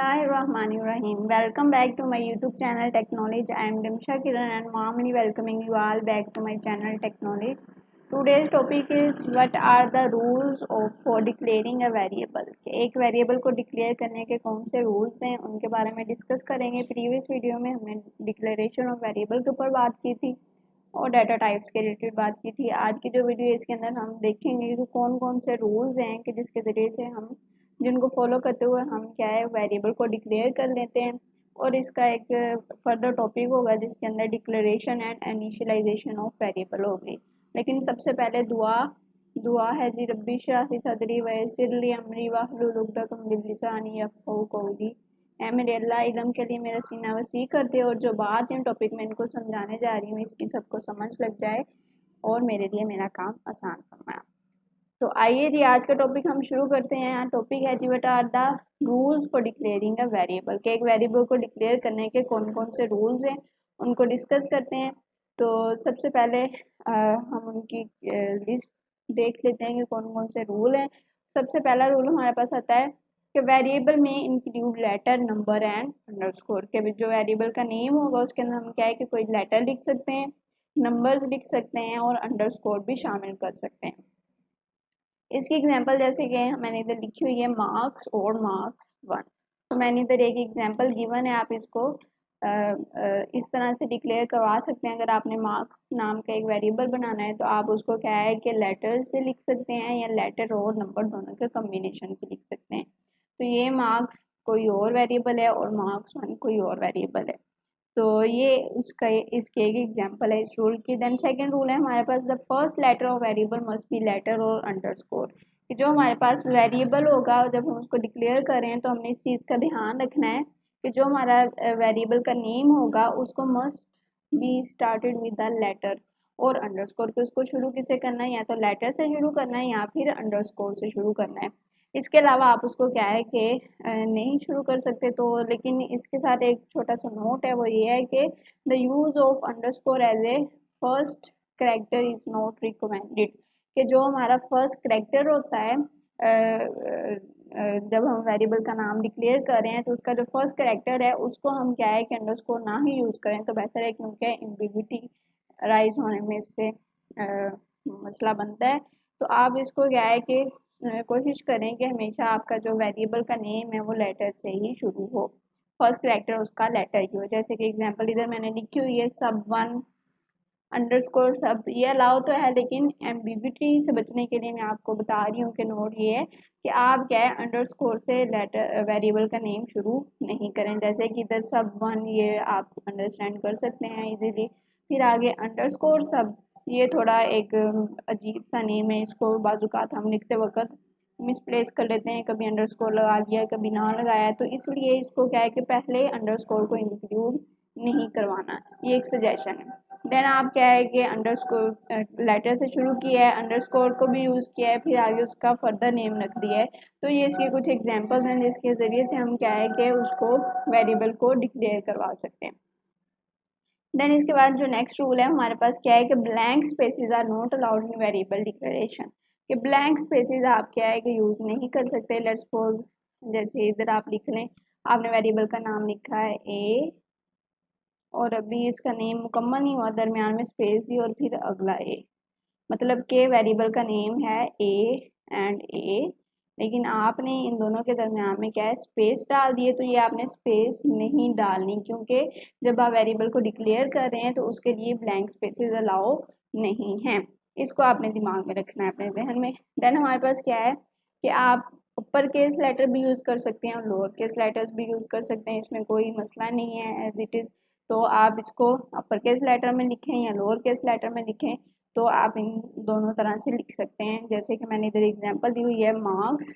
Bismillahirrahmanirrahim. Welcome back to my YouTube channel Technology. I am Dimsha Kiran and warmly welcoming you all back to my channel Technology. Today's topic is what are the rules of for declaring a variable. एक variable को declare करने के कौन से rules हैं उनके बारे में डिस्कस करेंगे। प्रीवियस वीडियो में हमने डिक्लेरेशन ऑफ वेरिएबल के ऊपर बात की थी और डाटा टाइप्स के रिलेटेड बात की थी। आज की जो वीडियो है इसके अंदर हम देखेंगे कि कौन कौन से रूल्स हैं कि जिसके ज़रिए से हम जिनको फॉलो करते हुए हम क्या है वेरिएबल को डिक्लेयर कर लेते हैं। और इसका एक फर्दर टॉपिक होगा जिसके अंदर declaration and initialization of variable होगी। लेकिन सबसे पहले दुआ है जी रब्बी शराह सदरी वयस्सिर ली अमरी वाहलुल उक़दतम मिन लिसानी यफ़क़हू क़ौली। ऐ मेरे अल्लाह इल्म के लिए मेरा सीना वसी कर दे और जो बात इन टॉपिक में इनको समझाने जा रही हूँ इसकी सबको समझ लग जाए और मेरे लिए मेरा काम आसान फरमाया। तो आइए जी आज का टॉपिक हम शुरू करते हैं। टॉपिक है जी what are the rules for declaring a variable के एक वेरिएबल को डिक्लेयर करने के कौन कौन से रूल्स हैं उनको डिस्कस करते हैं। तो सबसे पहले हम उनकी लिस्ट देख लेते हैं कि कौन कौन से रूल हैं। सबसे पहला रूल हमारे पास आता है कि वेरिएबल में include letter number and underscore के जो वेरिएबल का नेम होगा उसके अंदर हम क्या है कि कोई लेटर लिख सकते हैं, नंबर्स लिख सकते हैं और अंडरस्कोर भी शामिल कर सकते हैं। इसकी एग्जांपल जैसे कि मैंने इधर लिखी हुई है मार्क्स और मार्क्स 1। तो मैंने इधर एक एग्जांपल गिवन है, आप इसको इस तरह से डिक्लेयर करवा सकते हैं। अगर आपने मार्क्स नाम का एक वेरिएबल बनाना है तो आप उसको क्या है कि लेटर से लिख सकते हैं या लेटर और नंबर दोनों के कम्बिनेशन से लिख सकते हैं। तो ये मार्क्स कोई और वेरिएबल है और मार्क्स 1 कोई और वेरिएबल है। तो ये उसका इसके एक एग्जांपल है इस रूल की। देन सेकंड रूल है हमारे पास the first letter of variable must be letter और अंडरस्कोर कि जो हमारे पास वेरिएबल होगा जब हम उसको डिक्लेयर कर रहे हैं तो हमने इस चीज़ का ध्यान रखना है कि जो हमारा वेरिएबल का नेम होगा उसको must be started with the letter और अंडरस्कोर कि उसको शुरू किसे करना है, या तो लेटर से शुरू करना है या फिर अंडरस्कोर से शुरू करना है। इसके अलावा आप उसको क्या है कि नहीं शुरू कर सकते। तो लेकिन इसके साथ एक छोटा सा नोट है, वो ये है कि the use of underscore as a first character is not recommended कि जो हमारा फर्स्ट करेक्टर होता है जब हम वेरिएबल का नाम डिक्लेयर कर रहे हैं तो उसका जो फर्स्ट करेक्टर है उसको हम क्या है कि अंडरस्कोर ना ही यूज़ करें तो बेहतर है, क्योंकि एम्बिग्युइटी राइज होने में इससे मसला बनता है। तो आप इसको क्या है कि कोशिश करें कि हमेशा आपका जो वेरिएबल का नेम है वो लेटर से ही शुरू हो, फर्स्ट कैरेक्टर उसका लेटर ही हो। जैसे कि एग्जांपल इधर मैंने लिखी हुई है सब 1 अंडरस्कोर सब। ये अलाउ तो है लेकिन एम्बिग्युइटी से बचने के लिए मैं आपको बता रही हूँ कि नोट ये है कि आप क्या है अंडरस्कोर से लेटर वेरिएबल का नेम शुरू नहीं करें। जैसे कि इधर सब 1 ये आप अंडरस्टैंड कर सकते हैं इजीली। फिर आगे अंडरस्कोर सब, ये थोड़ा एक अजीब सा नेम है, इसको बाजुकात हम लिखते वक्त मिसप्लेस कर लेते हैं, कभी अंडरस्कोर लगा लिया कभी ना लगाया। तो इसलिए इसको क्या है कि पहले अंडरस्कोर को इंक्लूड नहीं करवाना, ये एक सजेशन है। देन आप क्या है कि अंडरस्कोर लेटर से शुरू किया है, अंडरस्कोर को भी यूज़ किया है, फिर आगे उसका फर्दर नेम रख दिया है। तो ये इसके कुछ एग्जांपल्स हैं जिसके ज़रिए से हम क्या है कि उसको वेरिएबल को डिक्लेयर करवा सकते हैं। देन इसके बाद जो नेक्स्ट रूल है हमारे पास क्या है कि blank spaces are not allowed in variable declaration कि ब्लैंक स्पेसेस आप क्या है कि यूज़ नहीं कर सकते। लेट्स सपोज जैसे इधर आप लिख लें, आपने वेरिएबल का नाम लिखा है ए और अभी इसका नेम मुकम्मल नहीं हुआ, दरमियान में स्पेस दी और फिर अगला ए, मतलब कि वेरिएबल का नेम है ए एंड ए, लेकिन आपने इन दोनों के दरमियान में क्या है स्पेस डाल दिए। तो ये आपने स्पेस नहीं डालनी, क्योंकि जब आप वेरिएबल को डिक्लेयर कर रहे हैं तो उसके लिए ब्लैंक स्पेसेस अलाउ नहीं हैं। इसको आपने दिमाग में रखना है अपने जहन में। देन हमारे पास क्या है कि आप अपर केस लेटर भी यूज़ कर सकते हैं और लोअर केस लेटर्स भी यूज़ कर सकते हैं, इसमें कोई मसला नहीं है एज इट इज़। तो आप इसको अपर केस लेटर में लिखें या लोअर केस लेटर में लिखें तो आप इन दोनों तरह से लिख सकते हैं। जैसे कि मैंने इधर एग्जांपल दी हुई है मार्क्स,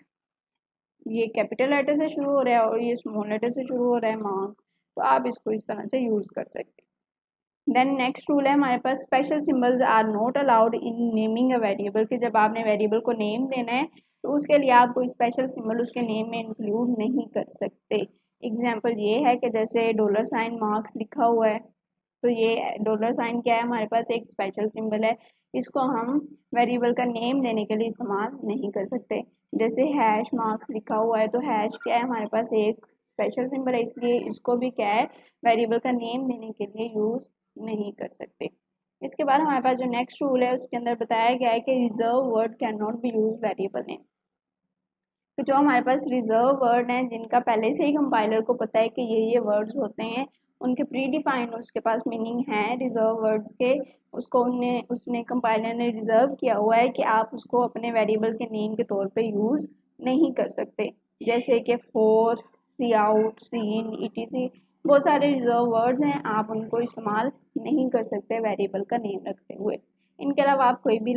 ये कैपिटल लेटर से शुरू हो रहा है और ये स्मॉल लेटर से शुरू हो रहा है मार्क्स, तो आप इसको इस तरह से यूज़ कर सकते हैं। देन नेक्स्ट रूल है हमारे पास special symbols are not allowed in naming a variable कि जब आपने वेरिएबल को नेम देना है तो उसके लिए आप कोई स्पेशल सिंबल उसके नेम में इंक्लूड नहीं कर सकते। एग्जाम्पल ये है कि जैसे $साइन मार्क्स लिखा हुआ है तो ये $साइन क्या है हमारे पास एक स्पेशल सिंबल है, इसको हम वेरिएबल का नेम देने के लिए इस्तेमाल नहीं कर सकते। जैसे हैश मार्क्स लिखा हुआ है तो हैश क्या है हमारे पास एक स्पेशल सिंबल है, इसलिए इसको भी क्या है वेरिएबल का नेम देने के लिए यूज नहीं कर सकते। इसके बाद हमारे पास जो नेक्स्ट रूल है उसके अंदर बताया गया है कि reserve word can not be use variable name. तो जो हमारे पास रिजर्व वर्ड हैं जिनका पहले से ही कंपाइलर को पता है कि ये वर्ड्स होते हैं, उनके प्री डिफाइंड उसके पास मीनिंग है रिजर्व वर्ड्स के, उसको उसने कंपाइलर ने रिजर्व किया हुआ है कि आप उसको अपने वेरिएबल के नेम के तौर पे यूज़ नहीं कर सकते। जैसे कि for, cout, cin, etc, बहुत सारे रिजर्व वर्ड्स हैं, आप उनको इस्तेमाल नहीं कर सकते वेरिएबल का नेम रखते हुए। इनके अलावा आप कोई भी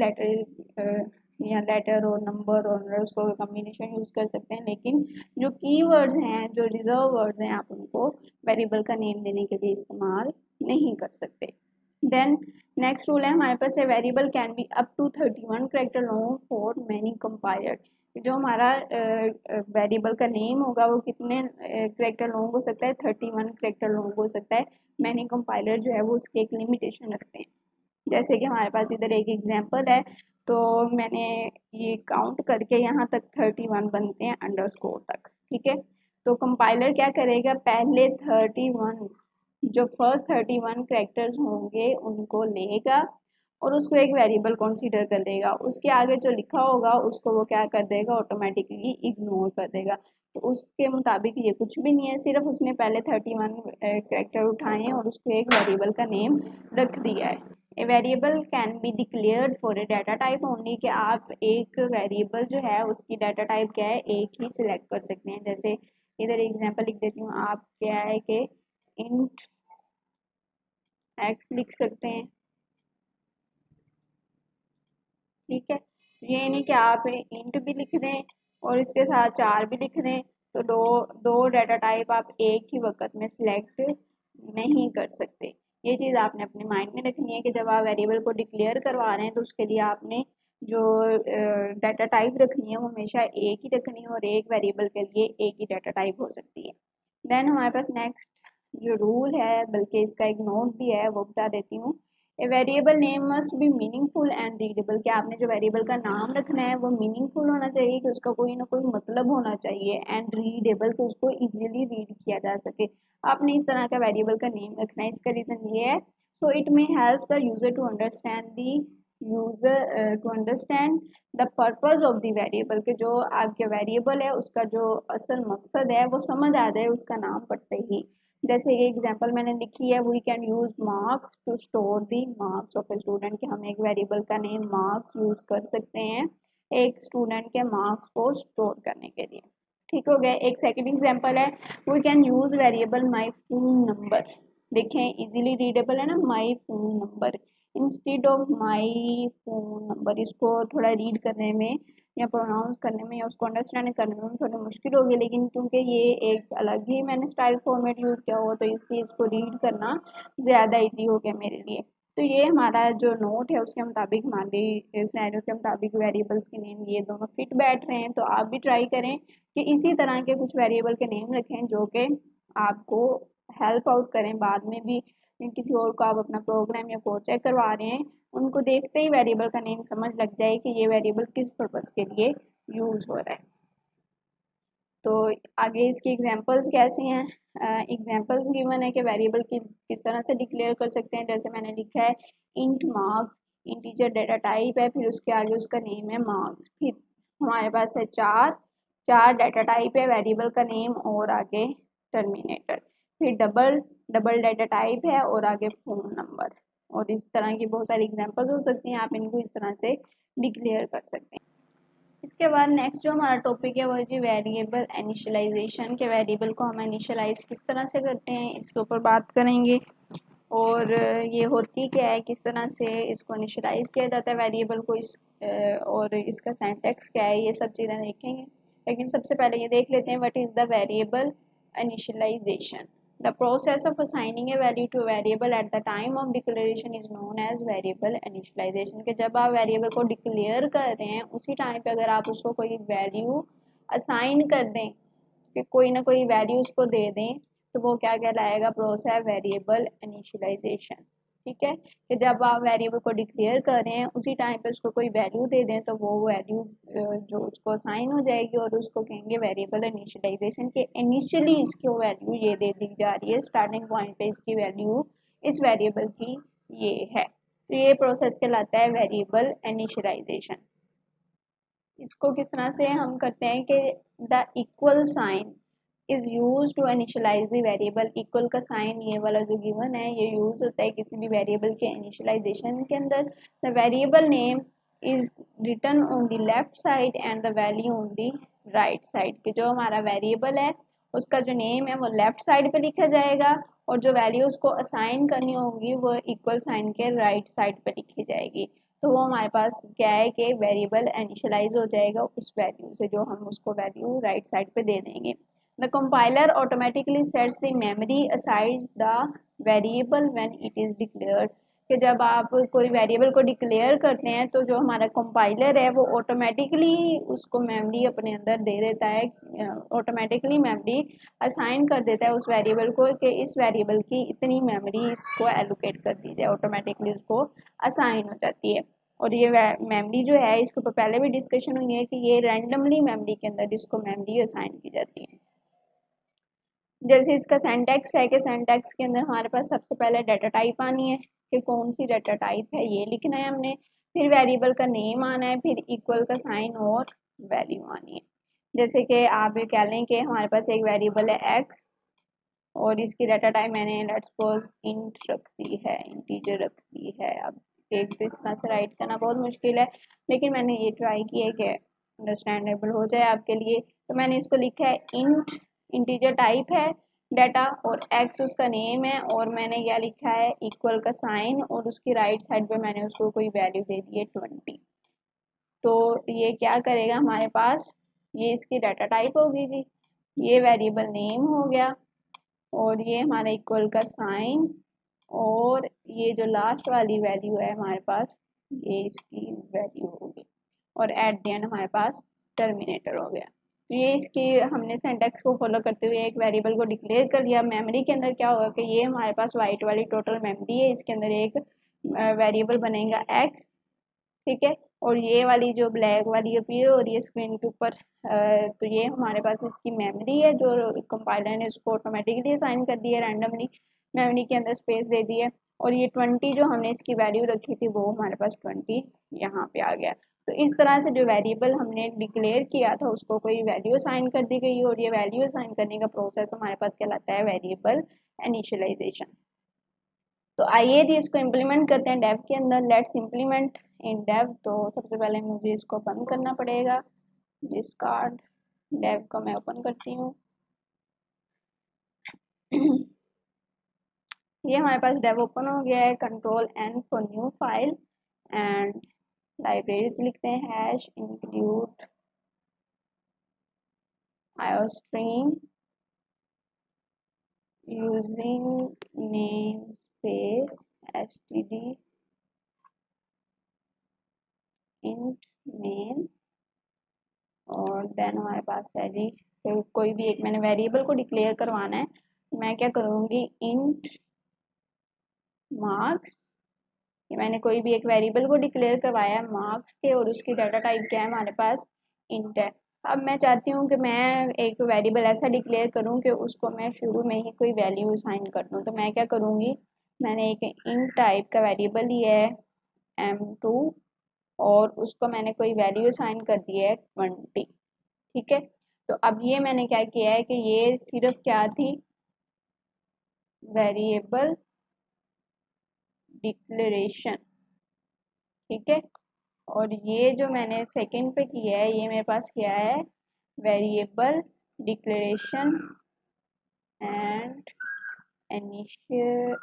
या लेटर और नंबर और उसको कॉम्बिनेशन यूज़ कर सकते हैं, लेकिन जो कीवर्ड्स हैं, जो रिजर्व वर्ड्स हैं, आप उनको वेरिएबल का नेम देने के लिए इस्तेमाल नहीं कर सकते। देन नेक्स्ट रूल है हमारे पास है variable can be up to 31 character long for many compiler. जो हमारा वेरिएबल का नेम होगा वो कितने कैरेक्टर लॉन्ग हो सकता है, 31 कैरेक्टर लॉन्ग हो सकता है। मैनी कंपाइलर जो है वो उसकी एक लिमिटेशन रखते हैं। जैसे कि हमारे पास इधर एक एग्जांपल है, तो मैंने ये काउंट करके यहाँ तक 31 बनते हैं अंडरस्कोर तक, ठीक है। तो कंपाइलर क्या करेगा, पहले 31 जो फर्स्ट 31 कैरेक्टर्स होंगे उनको लेगा और उसको एक वेरिएबल कंसीडर कर लेगा। उसके आगे जो लिखा होगा उसको वो क्या कर देगा, ऑटोमेटिकली इग्नोर कर देगा। तो उसके मुताबिक ये कुछ भी नहीं है, सिर्फ उसने पहले 31 कैरेक्टर उठाए हैं और उसको एक वेरिएबल का नेम रख दिया है। A variable can be declared for a data type only, कि आप एक वेरिएबल जो है उसकी डाटा टाइप क्या है, एक ही सिलेक्ट कर सकते हैं। जैसे इधर एग्जांपल लिख देती हूँ, आप क्या है कि इंट एक्स लिख सकते हैं, ठीक है। ये नहीं कि आप इंट भी लिख दें और इसके साथ 4 भी लिख दें, तो दो दो डाटा टाइप आप एक ही वक्त में सिलेक्ट नहीं कर सकते। ये चीज़ आपने अपने माइंड में रखनी है कि जब आप वेरिएबल को डिक्लेयर करवा रहे हैं तो उसके लिए आपने जो डाटा टाइप रखनी है वो हमेशा एक ही रखनी है और एक वेरिएबल के लिए एक ही डाटा टाइप हो सकती है। देन हमारे पास नेक्स्ट जो रूल है, बल्कि इसका एक नोट भी है, वो बता देती हूँ। A variable name must be meaningful and readable, कि आपने जो वेरिएबल का नाम रखना है वो मीनिंगफुल होना चाहिए, कि उसका कोई ना कोई मतलब होना चाहिए, एंड रीडेबल, कि उसको इजीली रीड किया जा सके। आपने इस तरह का वेरिएबल का नेम रखना है। इसका रीज़न ये है, so it may help the user to understand the purpose of the variable, के जो आपके वेरिएबल है उसका जो असल मकसद है वो समझ आ जाए उसका नाम पढ़ते ही। जैसे ये एग्जांपल मैंने लिखी है, we can use marks to store the marks of a student, कि हम एक वेरिएबल का नेम मार्क्स यूज कर सकते हैं एक स्टूडेंट के मार्क्स को स्टोर करने के लिए। ठीक हो गया। एक सेकंड एग्जांपल है, we can use variable my phone number. देखें इजीली रीडेबल है ना, my phone number instead of my phone number. इसको थोड़ा रीड करने में या प्रोनाउंस करने में या उसको अंडरस्टैंड करने में थोड़ी मुश्किल होगी, लेकिन क्योंकि ये एक अलग ही मैंने स्टाइल फॉर्मेट यूज़ किया हुआ तो इसलिए इसको रीड करना ज़्यादा इजी हो गया मेरे लिए। तो ये हमारा जो नोट है उसके मुताबिक, हमारे सिनेरियो के मुताबिक वेरिएबल्स के नेम ये दोनों फिट बैठ रहे हैं। तो आप भी ट्राई करें कि इसी तरह के कुछ वेरिएबल के नेम रखें जो कि आपको हेल्प आउट करें बाद में भी। किसी और को आप अपना प्रोग्राम या कोड चेक करवा रहे हैं, उनको देखते ही वेरिएबल का नेम समझ लग जाए कि ये वेरिएबल किस पर्पज़ के लिए यूज़ हो रहा है। तो आगे इसकी एग्जांपल्स कैसे हैं, एग्जांपल्स गिवन है कि वेरिएबल की किस तरह से डिक्लेयर कर सकते हैं। जैसे मैंने लिखा है int marks, integer data type है, फिर उसके आगे उसका नेम है मार्क्स, फिर हमारे पास है चार डाटा टाइप है वेरिएबल का नेम और आगे टर्मिनेटर, फिर डबल डाटा टाइप है और आगे फ़ोन नंबर। और इस तरह की बहुत सारी एग्जांपल्स हो सकती हैं, आप इनको इस तरह से डिक्लेयर कर सकते हैं। इसके बाद नेक्स्ट जो हमारा टॉपिक है वो है जी वेरिएबल इनिशियलाइजेशन, के वेरिएबल को हम इनिशियलाइज किस तरह से करते हैं इसके ऊपर बात करेंगे। और ये होती क्या है, किस तरह से इसको इनिशियलाइज किया जाता है वेरिएबल को, और इसका सिंटैक्स क्या है, ये सब चीज़ें देखेंगे। लेकिन सबसे पहले ये देख लेते हैं what is the variable initialization. The process of assigning a value to a variable at the time of declaration is known as variable initialization, कि जब आप वेरिएबल को डिक्लेयर कर रहे हैं उसी टाइम पे अगर आप उसको कोई वैल्यू असाइन कर दें, कि कोई ना कोई वैल्यू उसको दे दें, तो वो क्या कहलाएगा, प्रोसेस वेरिएबल इनिशियलाइजेशन। ठीक है, कि जब आप वेरिएबल को डिक्लेयर कर रहे हैं उसी टाइम पे उसको कोई वैल्यू दे दें तो वो वैल्यू जो उसको असाइन हो जाएगी और उसको कहेंगे वेरिएबल इनिशियलाइजेशन के इनिशियली इसको वैल्यू ये दे दी जा रही है, स्टार्टिंग पॉइंट पे इसकी वैल्यू इस वेरिएबल की ये है। तो ये प्रोसेस कहलाता है वेरिएबल इनिशियलाइजेशन। इसको किस तरह से हम करते हैं कि the equal sign is use to initialize the variable. Equal का साइन ये वाला जो गिवन है ये यूज होता है किसी भी वेरिएबल के इनिशियलाइजेशन के अंदर। The variable name is written on the left side and the value on the right side. कि जो हमारा वेरिएबल है उसका जो नेम है वो लेफ्ट साइड पे लिखा जाएगा और जो वैल्यू उसको असाइन करनी होगी वो इक्वल साइन के राइट साइड पे लिखी जाएगी। तो वो हमारे पास क्या है कि वेरिएबल इनिशियलाइज हो जाएगा उस वैल्यू से जो हम उसको वैल्यू राइट साइड पे दे देंगे। The compiler automatically sets the memory aside the variable when it is declared। कि जब आप कोई वेरिएबल को डिक्लेयर करते हैं तो जो हमारा कंपाइलर है वो ऑटोमेटिकली उसको मेमोरी अपने अंदर दे देता है, ऑटोमेटिकली मेमोरी असाइन कर देता है उस वेरिएबल को कि इस वेरिएबल की इतनी मेमोरी को एलोकेट कर दी जाए, ऑटोमेटिकली उसको असाइन हो जाती है। और ये मेमोरी जो है इसके ऊपर पहले भी डिस्कशन हुई है कि ये रैंडमली मेमोरी के अंदर इसको मेमोरी असाइन की जाती है। जैसे इसका सिंटैक्स है कि सिंटैक्स के अंदर हमारे पास सबसे पहले डाटा टाइप आनी है कि कौन सी डाटा टाइप है ये लिखना है हमने, फिर वेरिएबल का नेम आना है, फिर इक्वल का साइन और वैल्यू आनी है। जैसे कि आप ये कह लें कि हमारे पास एक वेरिएबल है एक्स और इसकी डाटा टाइप मैंने लेट्स सपोज इंट रख दी है, इंटीजर रख दी है। अब एक तो इस तरह से राइट करना बहुत मुश्किल है लेकिन मैंने ये ट्राई किया है कि अंडरस्टैंडेबल हो जाए आपके लिए। तो मैंने इसको लिखा है इंट, इंटीजर टाइप है डाटा और एक्स उसका नेम है और मैंने क्या लिखा है इक्वल का साइन और उसकी राइट साइड पे मैंने उसको कोई वैल्यू दे दी है 20। तो ये क्या करेगा हमारे पास, ये इसकी डाटा टाइप होगी जी, ये वेरिएबल नेम हो गया और ये हमारा इक्वल का साइन और ये जो लास्ट वाली वैल्यू है हमारे पास ये इसकी वैल्यू होगी और एट द एंड हमारे पास टर्मिनेटर हो गया। तो ये इसकी हमने सिंटैक्स को फॉलो करते हुए एक वेरिएबल को डिक्लेयर कर दिया। मेमोरी के अंदर क्या होगा कि ये हमारे पास वाइट वाली टोटल मेमोरी है, इसके अंदर एक वेरिएबल बनेगा एक्स, ठीक है, और ये वाली जो ब्लैक वाली अपीयर हो रही है स्क्रीन के ऊपर तो ये हमारे पास इसकी मेमोरी है जो कंपाइलर ने उसको ऑटोमेटिकली असाइन कर दी है, रैंडमली मेमोरी के अंदर स्पेस दे दी है। और ये 20 जो हमने इसकी वैल्यू रखी थी वो हमारे पास 20 यहाँ पे आ गया। तो इस तरह से जो वेरिएबल हमने डिक्लेयर किया था उसको कोई वैल्यू असाइन कर दी गई और ये वैल्यू असाइन करने का प्रोसेस हमारे पास कहलाता है वेरिएबल इनिशियलाइजेशन। तो आइए जी इसको इम्प्लीमेंट करते हैं डेव के अंदर। Let's implement in Dev. तो सबसे पहले मुझे इसको बंद करना पड़ेगा, डिस्कार्ड डेव को मैं ओपन करती हूँ। ये हमारे पास डेव ओपन हो गया है। Control N for new file and libraries लिखते हैं hash include iostream using namespace std int main और देन हमारे पास है जी कोई भी एक मैंने वेरिएबल को डिक्लेयर करवाना है। मैं क्या करूँगी इंट मार्क्स, ये मैंने कोई भी एक वेरिएबल को डिक्लेयर करवाया मार्क्स के और उसकी डाटा टाइप क्या है हमारे पास इंट है। अब मैं चाहती हूँ कि मैं एक वेरिएबल ऐसा डिक्लेयर करूँ कि उसको मैं शुरू में ही कोई वैल्यू असाइन कर दूँ। तो मैं क्या करूँगी, मैंने एक इंट टाइप का वेरिएबल लिया है m2 और उसको मैंने कोई वैल्यू असाइन कर दी है 20, ठीक है। तो अब ये मैंने क्या किया है कि ये सिर्फ क्या थी वेरिएबल डिक्लेरेशन, ठीक है, और ये जो मैंने सेकंड पे किया है ये मेरे पास क्या है variable declaration and initialization.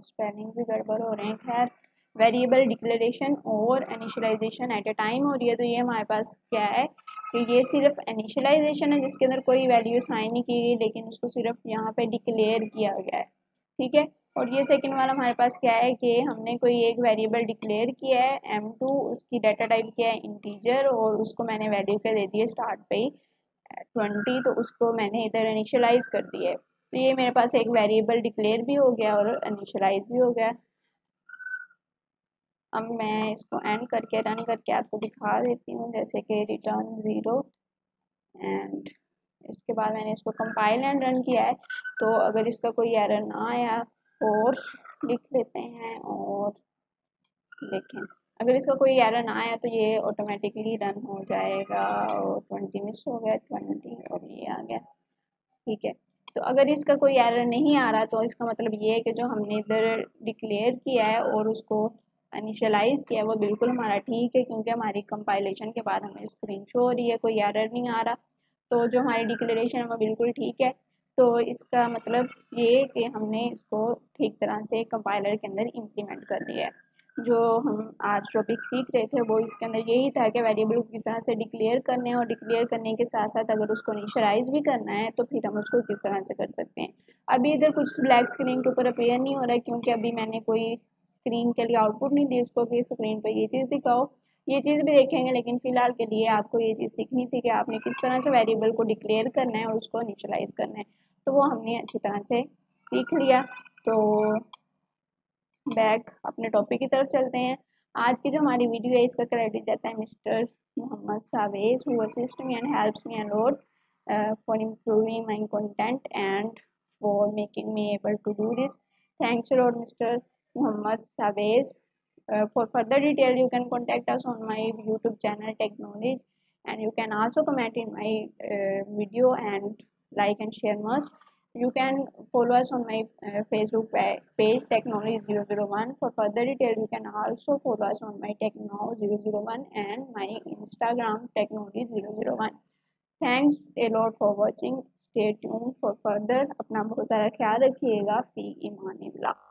Spelling भी गड़बड़ हो रहे हैं। खैर वेरिएबल डिक्लेरेशन और इनिशियलाइजेशन एट ए टाइम हो रही है। तो ये हमारे पास क्या है कि ये सिर्फ इनिशियलाइजेशन है जिसके अंदर कोई वैल्यू साइन नहीं की गई लेकिन उसको सिर्फ यहाँ पे डिक्लेयर किया गया है, ठीक है। और ये सेकंड वाला हमारे पास क्या है कि हमने कोई एक वेरिएबल डिक्लेयर किया है m2, उसकी डाटा टाइप किया है इंटीजर और उसको मैंने वैल्यू क्या दे दी है स्टार्ट पे ही 20, तो उसको मैंने इधर इनिशियलाइज कर दिया है। तो ये मेरे पास एक वेरिएबल डिक्लेयर भी हो गया और इनिशियलाइज भी हो गया। अब मैं इसको एंड करके रन करके आपको दिखा देती हूँ, जैसे कि रिटर्न 0 एंड इसके बाद मैंने इसको कंपाइल एंड रन किया है। तो अगर इसका कोई एरर ना आया और लिख लेते हैं और देखें, अगर इसका कोई एरर ना आया तो ये ऑटोमेटिकली रन हो जाएगा। और 20 मिस हो गया, 20 और ये आ गया। ठीक है, तो अगर इसका कोई एरर नहीं आ रहा तो इसका मतलब ये है कि जो हमने इधर डिक्लेयर किया है और उसको इनिशियलाइज किया है वो बिल्कुल हमारा ठीक है, क्योंकि हमारी कंपाइलेशन के बाद हमें स्क्रीन शो हो रही है, कोई एरर नहीं आ रहा। तो जो हमारी डिक्लेरेशन है वो बिल्कुल ठीक है। तो इसका मतलब ये कि हमने इसको ठीक तरह से कंपाइलर के अंदर इम्प्लीमेंट कर दिया है। जो हम आज टॉपिक सीख रहे थे वो इसके अंदर यही था कि वेरिएबल को किस तरह से डिक्लेयर करने हैं, और डिक्लेयर करने के साथ साथ अगर उसको इनिशियलाइज भी करना है तो फिर हम उसको किस तरह से कर सकते हैं। अभी इधर कुछ ब्लैक स्क्रीन के ऊपर अपीयर नहीं हो रहा है, क्योंकि अभी मैंने कोई स्क्रीन के लिए आउटपुट नहीं दी उसको कि स्क्रीन पर ये चीज़ दिखाओ। ये चीज़ भी देखेंगे, लेकिन फिलहाल के लिए आपको ये चीज़ सीखनी थी कि आपने किस तरह से वेरिएबल को डिक्लेयर करना है और उसको इनिशियलाइज करना है। तो वो हमने अच्छी तरह से सीख लिया। तो बैक अपने टॉपिक की तरफ चलते हैं। आज की जो हमारी वीडियो है इसका क्रेडिट जाता है mister Mohammad Savej, who assist me and helps me a lot for improving my content and for making me able to do this. Thanks a lot mister Mohammad Savej. For further detail you can contact us on my YouTube channel Tech Knowledge, and you can also comment in my video and like and share must. You can follow us on my Facebook page Technology001. For further detail, you can also follow us on my Techno001 and my Instagram Technology001. Thanks a lot for watching. Stay tuned for further. अपना बहुत सारा ख्याल रखिएगा. फी ईमानिल्लाह.